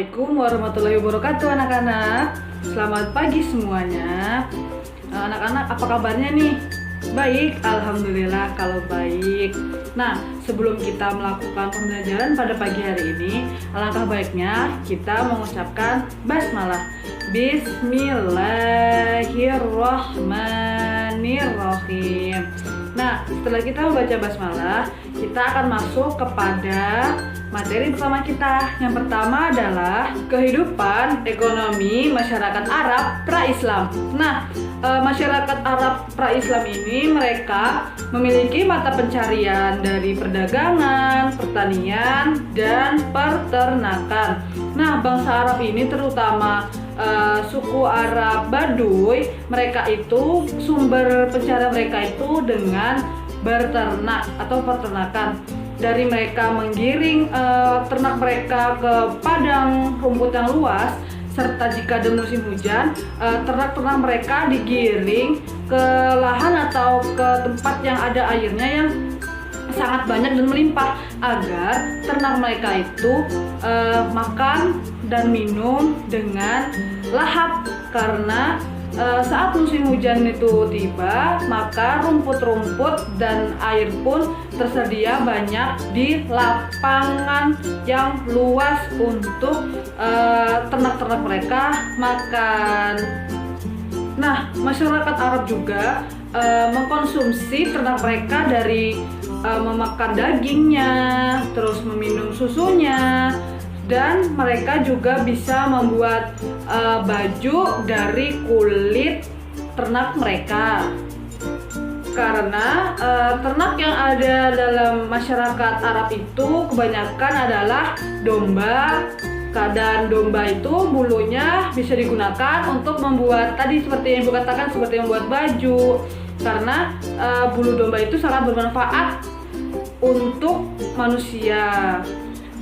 Assalamualaikum warahmatullahi wabarakatuh anak-anak. Selamat pagi semuanya. Anak-anak, apa kabarnya nih? Baik, alhamdulillah kalau baik. Nah, sebelum kita melakukan pembelajaran pada pagi hari ini, alangkah baiknya kita mengucapkan basmalah. Bismillahirrahmanirrahim. Nah, setelah kita membaca basmalah, kita akan masuk kepada materi pertama kita. Yang pertama adalah kehidupan ekonomi masyarakat Arab pra-Islam. Nah, masyarakat Arab pra-Islam ini mereka memiliki mata pencarian dari perdagangan, pertanian, dan peternakan. Nah, bangsa Arab ini terutama suku Arab Baduy, mereka itu sumber pencarian mereka itu dengan berternak atau peternakan. Dari mereka menggiring ternak mereka ke padang rumput yang luas, serta jika ada musim hujan, ternak-ternak mereka digiring ke lahan atau ke tempat yang ada airnya yang sangat banyak dan melimpah, agar ternak mereka itu makan dan minum dengan lahap. Karena saat musim hujan itu tiba, maka rumput-rumput dan air pun tersedia banyak di lapangan yang luas untuk ternak-ternak mereka makan. Nah, masyarakat Arab juga mengkonsumsi ternak mereka dari memakan dagingnya, terus meminum susunya, dan mereka juga bisa membuat baju dari kulit ternak mereka. Karena ternak yang ada dalam masyarakat Arab itu kebanyakan adalah domba. Dan domba itu bulunya bisa digunakan untuk membuat, tadi seperti yang Ibu katakan, seperti membuat baju. Karena bulu domba itu sangat bermanfaat untuk manusia.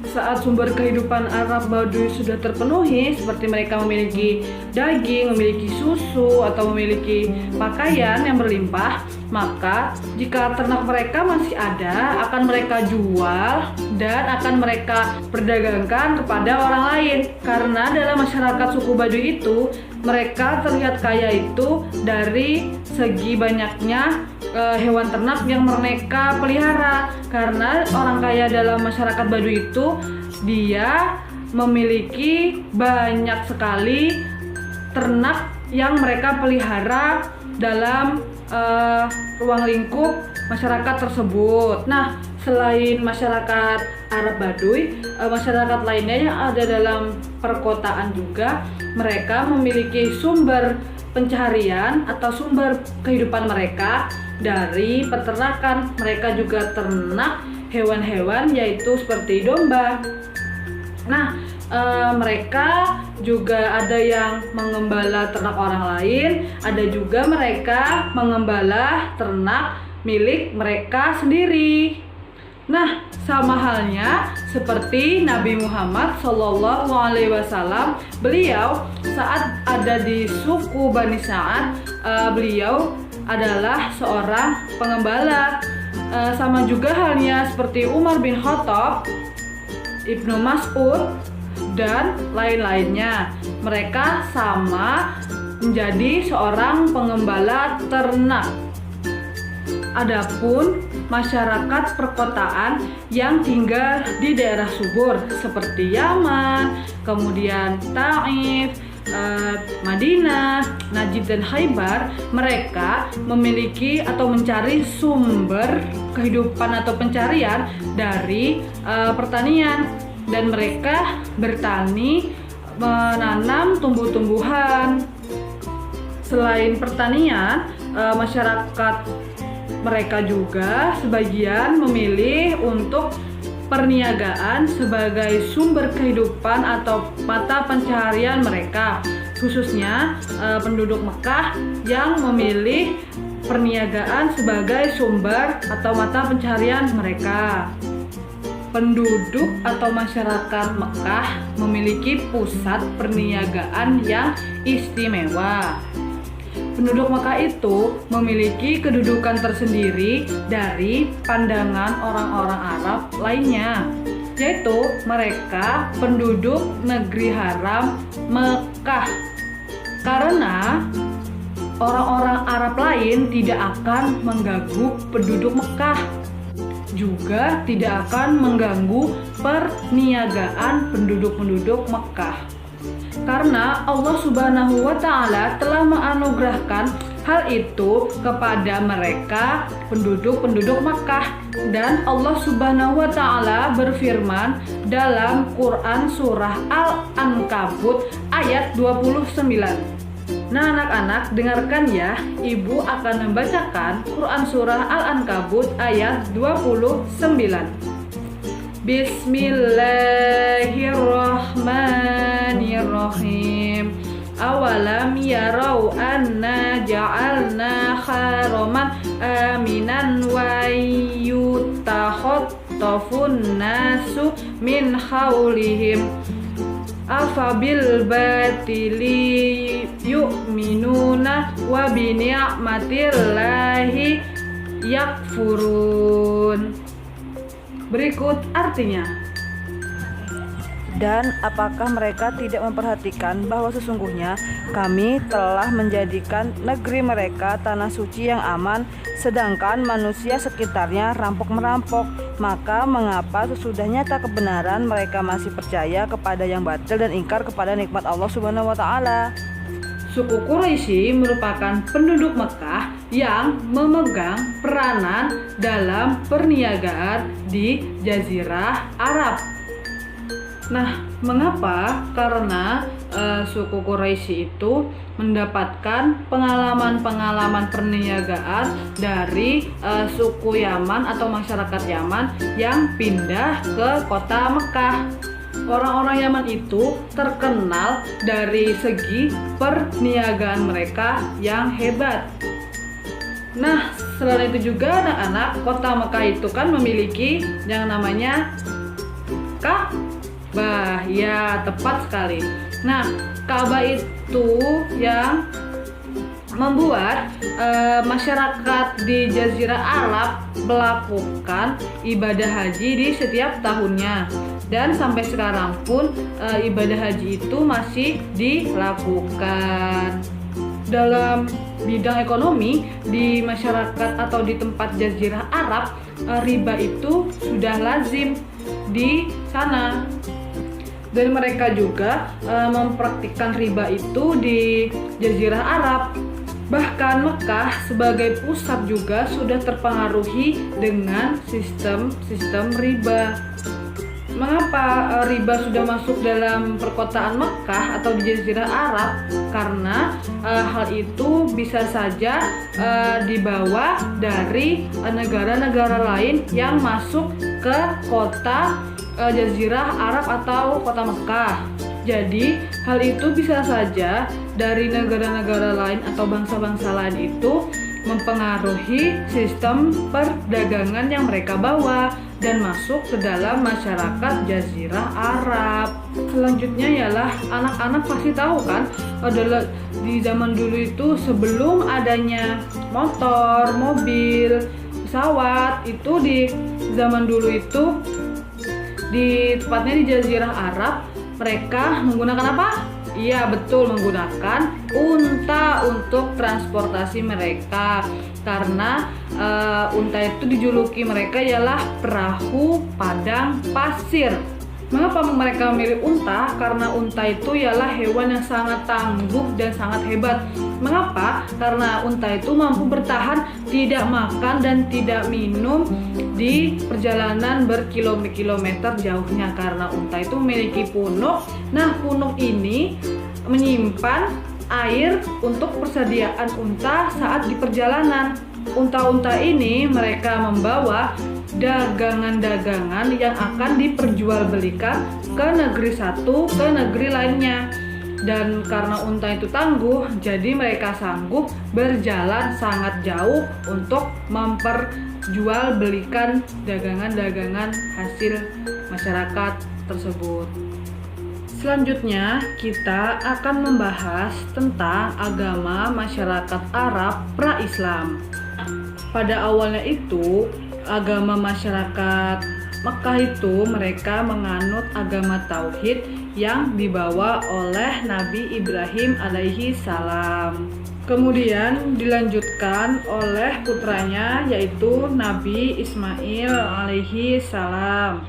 Saat sumber kehidupan Arab Baduy sudah terpenuhi, seperti mereka memiliki daging, memiliki susu, atau memiliki pakaian yang berlimpah, maka jika ternak mereka masih ada, akan mereka jual dan akan mereka perdagangkan kepada orang lain. Karena dalam masyarakat suku Baduy itu, mereka terlihat kaya itu dari segi banyaknya hewan ternak yang mereka pelihara. Karena orang kaya dalam masyarakat Baduy itu, dia memiliki banyak sekali ternak yang mereka pelihara dalam ruang lingkup masyarakat tersebut. Nah, selain masyarakat Arab Baduy, masyarakat lainnya yang ada dalam perkotaan juga, mereka memiliki sumber pencaharian atau sumber kehidupan mereka dari peternakan. Mereka juga ternak hewan-hewan, yaitu seperti domba. Nah, mereka juga ada yang mengembala ternak orang lain, ada juga mereka mengembala ternak milik mereka sendiri. Nah, sama halnya seperti Nabi Muhammad SAW, beliau saat ada di suku Bani Sa'ad, beliau adalah seorang pengembala. Sama juga halnya seperti Umar bin Khattab, Ibnu Mas'ud, dan lain-lainnya. Mereka sama menjadi seorang pengembala ternak. Adapun masyarakat perkotaan yang tinggal di daerah subur seperti Yaman, kemudian Taif, Madinah, Najd dan Khaybar, mereka memiliki atau mencari sumber kehidupan atau pencarian dari pertanian, dan mereka bertani, menanam tumbuh-tumbuhan. Selain pertanian, masyarakat mereka juga sebagian memilih untuk perniagaan sebagai sumber kehidupan atau mata pencaharian mereka, khususnya penduduk Mekah yang memilih perniagaan sebagai sumber atau mata pencaharian mereka. Penduduk atau masyarakat Mekah memiliki pusat perniagaan yang istimewa. Penduduk Mekah itu memiliki kedudukan tersendiri dari pandangan orang-orang Arab lainnya. yaitu mereka penduduk negeri haram Mekah. Karena orang-orang Arab lain tidak akan mengganggu penduduk Mekah, juga tidak akan mengganggu perniagaan penduduk-penduduk Mekah. Karena Allah Subhanahu wa Ta'ala telah menganugerahkan hal itu kepada mereka penduduk-penduduk Makkah, dan Allah Subhanahu wa Ta'ala berfirman dalam Quran surah Al-Ankabut ayat 29. Nah anak-anak, dengarkan ya, ibu akan membacakan Quran surah Al-Ankabut ayat 29. Bismillahirrahmanirrahim. Awalam yarau anna ja'alna haraman aminan wa yutakhattafun nasu min haulihim afabil batili yu'minuna wa bi ni'matillahi yakfurun. Berikut artinya. Dan apakah mereka tidak memperhatikan bahwa sesungguhnya kami telah menjadikan negeri mereka tanah suci yang aman, sedangkan manusia sekitarnya rampok-merampok? Maka mengapa sesudah nyata kebenaran mereka masih percaya kepada yang batil dan ingkar kepada nikmat Allah Subhanahu wa Ta'ala? Suku Quraisy merupakan penduduk Mekah yang memegang peranan dalam perniagaan di Jazirah Arab. Nah, mengapa? Karena suku Quraisy itu mendapatkan pengalaman-pengalaman perniagaan dari suku Yaman atau masyarakat Yaman yang pindah ke kota Mekah. Orang-orang Yaman itu terkenal dari segi perniagaan mereka yang hebat. Nah, selain itu juga anak-anak, kota Mekah itu kan memiliki yang namanya Ka'bah. Ya, tepat sekali. Nah, Ka'bah itu yang membuat masyarakat di Jazirah Arab melakukan ibadah haji di setiap tahunnya, dan sampai sekarang pun ibadah haji itu masih dilakukan. Dalam bidang ekonomi di masyarakat atau di tempat Jazirah Arab, riba itu sudah lazim di sana. Dan mereka juga mempraktikkan riba itu di Jazirah Arab. Bahkan Mekah sebagai pusat juga sudah terpengaruhi dengan sistem riba. Mengapa riba sudah masuk dalam perkotaan Mekah atau di Jazirah Arab? Karena hal itu bisa saja dibawa dari negara-negara lain yang masuk ke kota Jazirah Arab atau kota Mekah. Jadi hal itu bisa saja dari negara-negara lain atau bangsa-bangsa lain itu mempengaruhi sistem perdagangan yang mereka bawa dan masuk ke dalam masyarakat Jazirah Arab. Selanjutnya ialah anak-anak pasti tahu kan, adalah di zaman dulu itu sebelum adanya motor, mobil, pesawat, itu di zaman dulu itu di tepatnya di Jazirah Arab mereka menggunakan apa? Iya betul, menggunakan unta untuk transportasi mereka. Karena unta itu dijuluki mereka ialah perahu padang pasir. Mengapa mereka memilih unta? Karena unta itu ialah hewan yang sangat tangguh dan sangat hebat. Mengapa? Karena unta itu mampu bertahan tidak makan dan tidak minum di perjalanan berkilometer jauhnya, karena unta itu memiliki punuk. Nah, punuk ini menyimpan air untuk persediaan unta saat di perjalanan. Unta-unta ini mereka membawa dagangan-dagangan yang akan diperjualbelikan ke negeri satu ke negeri lainnya. Dan karena unta itu tangguh, jadi mereka sanggup berjalan sangat jauh untuk memperjualbelikan dagangan-dagangan hasil masyarakat tersebut. Selanjutnya kita akan membahas tentang agama masyarakat Arab pra-Islam. Pada awalnya itu agama masyarakat Mekah itu mereka menganut agama tauhid yang dibawa oleh Nabi Ibrahim alaihi salam. Kemudian dilanjutkan oleh putranya yaitu Nabi Ismail alaihi salam.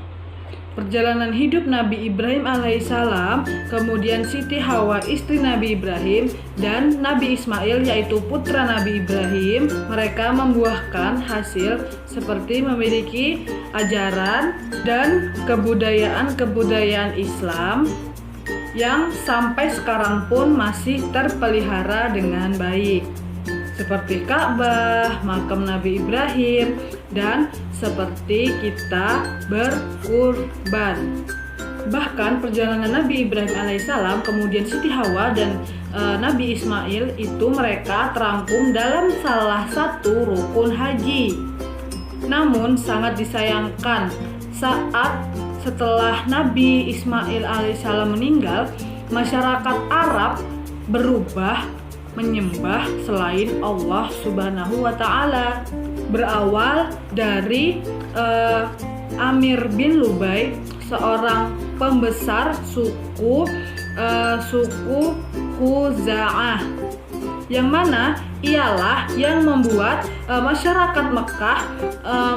Perjalanan hidup Nabi Ibrahim alaihissalam, kemudian Siti Hawa istri Nabi Ibrahim, dan Nabi Ismail yaitu putra Nabi Ibrahim, mereka membuahkan hasil seperti memiliki ajaran dan kebudayaan Islam yang sampai sekarang pun masih terpelihara dengan baik, seperti Ka'bah, makam Nabi Ibrahim, dan seperti kita berkurban. Bahkan perjalanan Nabi Ibrahim alaihissalam, kemudian Siti Hawa dan Nabi Ismail itu mereka terangkum dalam salah satu rukun haji. Namun sangat disayangkan saat setelah Nabi Ismail alaihissalam meninggal, masyarakat Arab berubah menyembah selain Allah Subhanahu wa Ta'ala. Berawal dari Amir bin Lubai, seorang pembesar suku Khuza'ah, yang mana ialah yang membuat masyarakat Mekah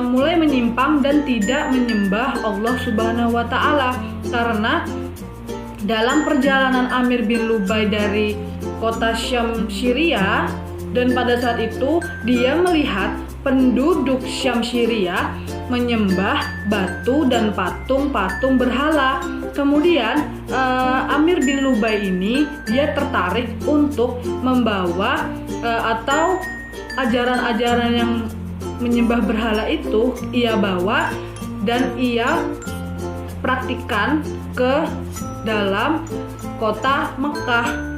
mulai menyimpang dan tidak menyembah Allah Subhanahu wa Ta'ala, karena dalam perjalanan Amir bin Lubai dari kota Syam Syria, dan pada saat itu dia melihat penduduk Syam Syria menyembah batu dan patung-patung berhala. Kemudian Amir bin Lubai ini dia tertarik untuk membawa atau ajaran-ajaran yang menyembah berhala itu ia bawa dan ia praktikkan ke dalam kota Mekah.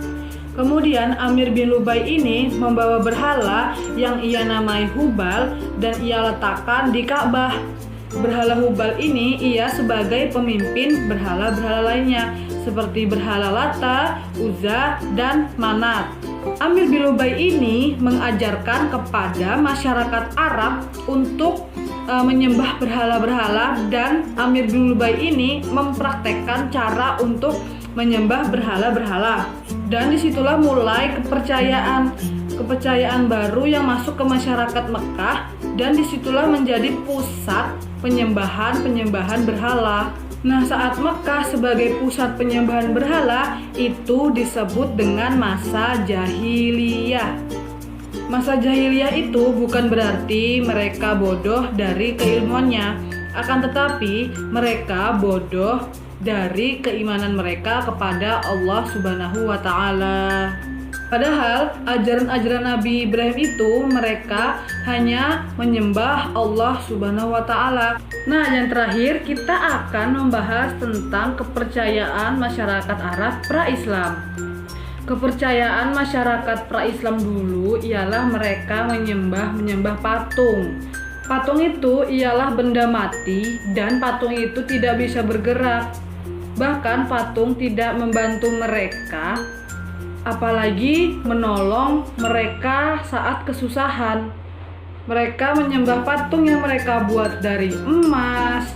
Kemudian Amir bin Lubai ini membawa berhala yang ia namai Hubal dan ia letakkan di Ka'bah. Berhala Hubal ini ia sebagai pemimpin berhala-berhala lainnya seperti berhala Lata, Uzza, dan Manat. Amir bin Lubai ini mengajarkan kepada masyarakat Arab untuk menyembah berhala-berhala, dan Amir bin Lubai ini mempraktekkan cara untuk menyembah berhala-berhala. Dan disitulah mulai kepercayaan baru yang masuk ke masyarakat Mekah, dan disitulah menjadi pusat penyembahan berhala. Nah, saat Mekah sebagai pusat penyembahan berhala itu disebut dengan masa jahiliyah. Masa jahiliyah itu bukan berarti mereka bodoh dari keilmuannya, akan tetapi mereka bodoh dari keimanan mereka kepada Allah Subhanahu wa Ta'ala. Padahal ajaran-ajaran Nabi Ibrahim itu mereka hanya menyembah Allah Subhanahu wa Ta'ala. Nah, yang terakhir kita akan membahas tentang kepercayaan masyarakat Arab pra-Islam. Kepercayaan masyarakat pra-Islam dulu ialah mereka menyembah patung. Patung itu ialah benda mati dan patung itu tidak bisa bergerak. Bahkan patung tidak membantu mereka, apalagi menolong mereka saat kesusahan. Mereka menyembah patung yang mereka buat dari emas,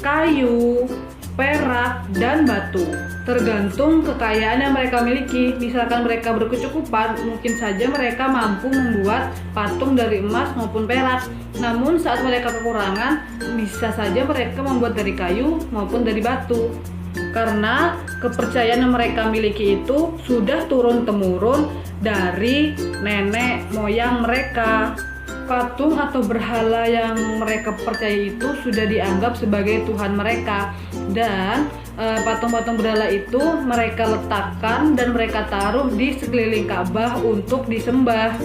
kayu, perak, dan batu. Tergantung kekayaan yang mereka miliki. Misalkan mereka berkecukupan, mungkin saja mereka mampu membuat patung dari emas maupun perak. Namun saat mereka kekurangan, bisa saja mereka membuat dari kayu maupun dari batu. Karena kepercayaan yang mereka miliki itu sudah turun-temurun dari nenek moyang mereka. Patung atau berhala yang mereka percaya itu sudah dianggap sebagai Tuhan mereka, dan patung-patung berhala itu mereka letakkan dan mereka taruh di sekeliling Ka'bah untuk disembah.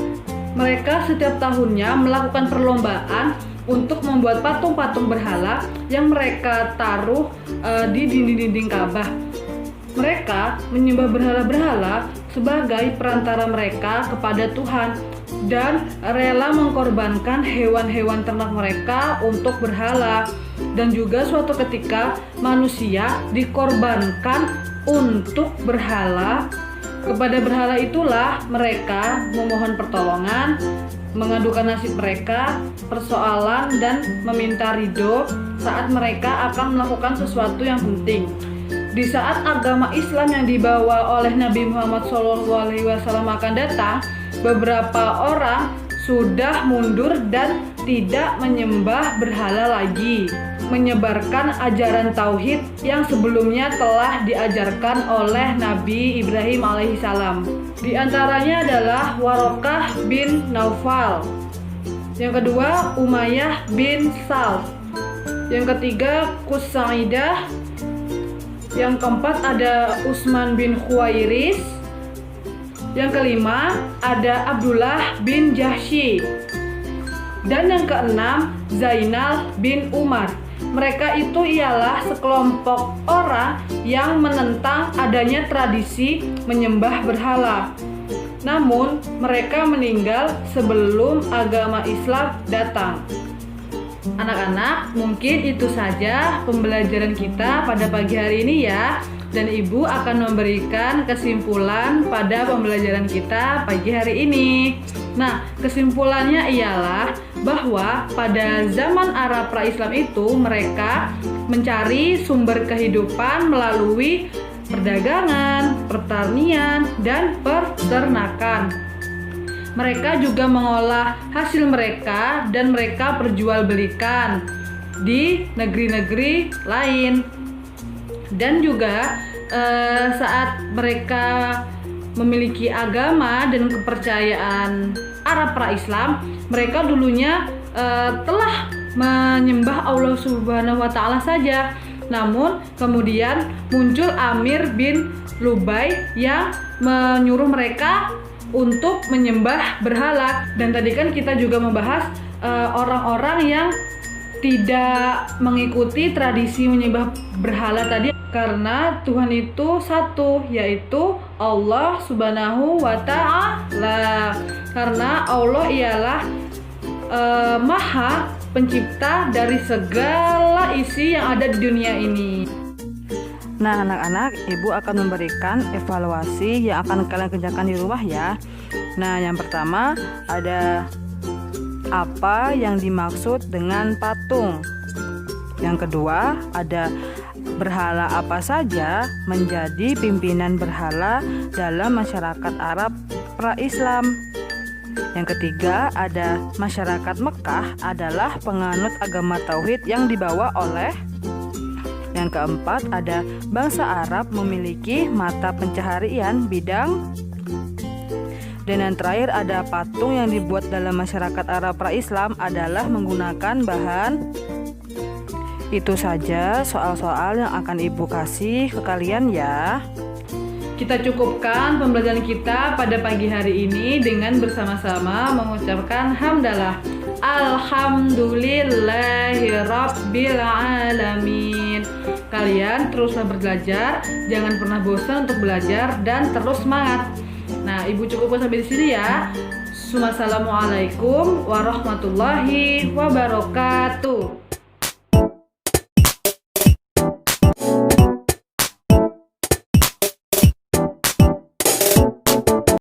Mereka setiap tahunnya melakukan perlombaan untuk membuat patung-patung berhala yang mereka taruh di dinding-dinding Ka'bah. Mereka menyembah berhala-berhala sebagai perantara mereka kepada Tuhan dan rela mengorbankan hewan-hewan ternak mereka untuk berhala. Dan juga suatu ketika manusia dikorbankan untuk berhala. Kepada berhala itulah mereka memohon pertolongan mengadukan nasib mereka, persoalan, dan meminta ridho saat mereka akan melakukan sesuatu yang penting. Di saat agama Islam yang dibawa oleh Nabi Muhammad SAW akan datang, beberapa orang sudah mundur dan tidak menyembah berhala lagi, menyebarkan ajaran tauhid yang sebelumnya telah diajarkan oleh Nabi Ibrahim alaihissalam. Di antaranya adalah Warokah bin Naufal, yang kedua Umayyah bin Sal, yang ketiga Qusaidah, yang keempat ada Utsman bin Khuwairis, yang kelima ada Abdullah bin Jahsy, dan yang keenam Zainal bin Umar. Mereka itu ialah sekelompok orang yang menentang adanya tradisi menyembah berhala. Namun mereka meninggal sebelum agama Islam datang. Anak-anak, mungkin itu saja pembelajaran kita pada pagi hari ini ya. Dan Ibu akan memberikan kesimpulan pada pembelajaran kita pagi hari ini. Nah, kesimpulannya ialah bahwa pada zaman Arab pra-Islam itu mereka mencari sumber kehidupan melalui perdagangan, pertanian, dan peternakan. Mereka juga mengolah hasil mereka dan mereka perjualbelikan di negeri-negeri lain. Dan juga saat mereka memiliki agama dan kepercayaan Arab pra-Islam, mereka dulunya telah menyembah Allah Subhanahu wa Ta'ala saja. Namun kemudian muncul Amir bin Lubai yang menyuruh mereka untuk menyembah berhala. Dan tadi kan kita juga membahas orang-orang yang tidak mengikuti tradisi menyembah berhala tadi, karena Tuhan itu satu, yaitu Allah Subhanahu wa Ta'ala. Karena Allah ialah Maha Pencipta dari segala isi yang ada di dunia ini. Nah, anak-anak, Ibu akan memberikan evaluasi yang akan kalian kerjakan di rumah ya. Nah, yang pertama ada apa yang dimaksud dengan patung. Yang kedua ada berhala apa saja menjadi pimpinan berhala dalam masyarakat Arab pra-Islam. Yang ketiga ada masyarakat Mekah adalah penganut agama tauhid yang dibawa oleh. Yang keempat ada bangsa Arab memiliki mata pencaharian bidang. Dan yang terakhir ada patung yang dibuat dalam masyarakat Arab pra-Islam adalah menggunakan bahan. Itu saja soal-soal yang akan Ibu kasih ke kalian ya. Kita cukupkan pembelajaran kita pada pagi hari ini dengan bersama-sama mengucapkan hamdalah. Alhamdulillahirabbil alamin. Kalian teruslah belajar, jangan pernah bosan untuk belajar dan terus semangat. Nah, Ibu cukupkan sampai di sini ya. Wassalamualaikum warahmatullahi wabarakatuh.